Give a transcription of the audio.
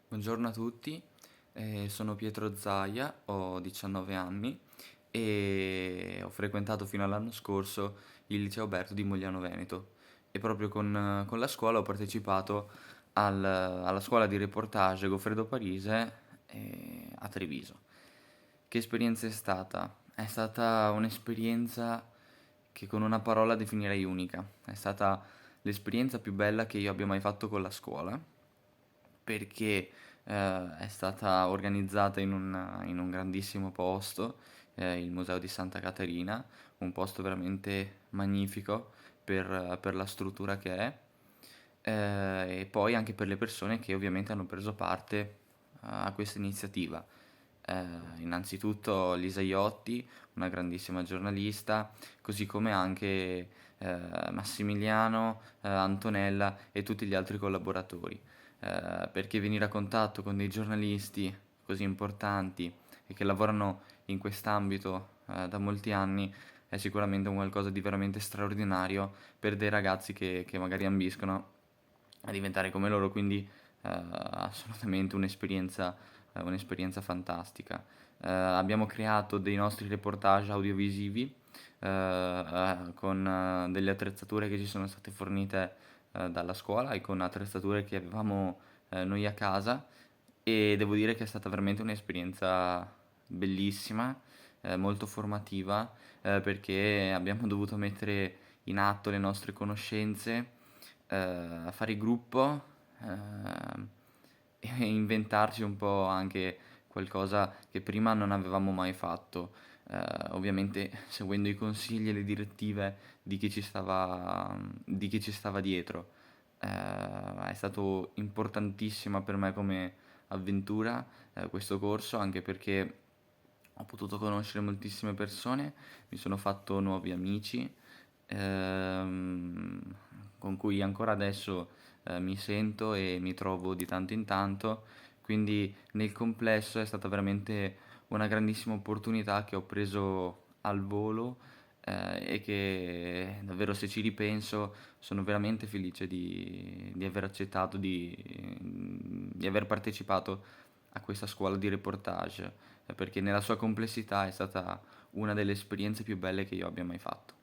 Buongiorno a tutti, sono Pietro Zaia, ho 19 anni e ho frequentato fino all'anno scorso il Liceo Alberto di Mogliano Veneto e proprio con la scuola ho partecipato alla scuola di reportage Goffredo Parise a Treviso. Che esperienza è stata? È stata un'esperienza che con una parola definirei unica. È stata l'esperienza più bella che io abbia mai fatto con la scuola perché è stata organizzata in un grandissimo posto, il Museo di Santa Caterina, un posto veramente magnifico per la struttura che è, e poi anche per le persone che ovviamente hanno preso parte a questa iniziativa. Innanzitutto Lisa Iotti, una grandissima giornalista, così come anche Massimiliano, Antonella e tutti gli altri collaboratori. Perché venire a contatto con dei giornalisti così importanti e che lavorano in quest'ambito da molti anni è sicuramente un qualcosa di veramente straordinario per dei ragazzi che magari ambiscono a diventare come loro, quindi assolutamente un'esperienza fantastica. Abbiamo creato dei nostri reportage audiovisivi con delle attrezzature che ci sono state fornite dalla scuola e con attrezzature che avevamo noi a casa e devo dire che è stata veramente un'esperienza bellissima, molto formativa, perché abbiamo dovuto mettere in atto le nostre conoscenze, fare gruppo, e inventarci un po' anche qualcosa che prima non avevamo mai fatto, ovviamente seguendo i consigli e le direttive di chi ci stava dietro. È stato importantissima per me come avventura, questo corso, anche perché ho potuto conoscere moltissime persone, mi sono fatto nuovi amici, ehm, con cui ancora adesso mi sento e mi trovo di tanto in tanto, quindi nel complesso è stata veramente una grandissima opportunità che ho preso al volo, e che davvero, se ci ripenso, sono veramente felice di aver accettato, di aver partecipato a questa scuola di reportage, perché nella sua complessità è stata una delle esperienze più belle che io abbia mai fatto.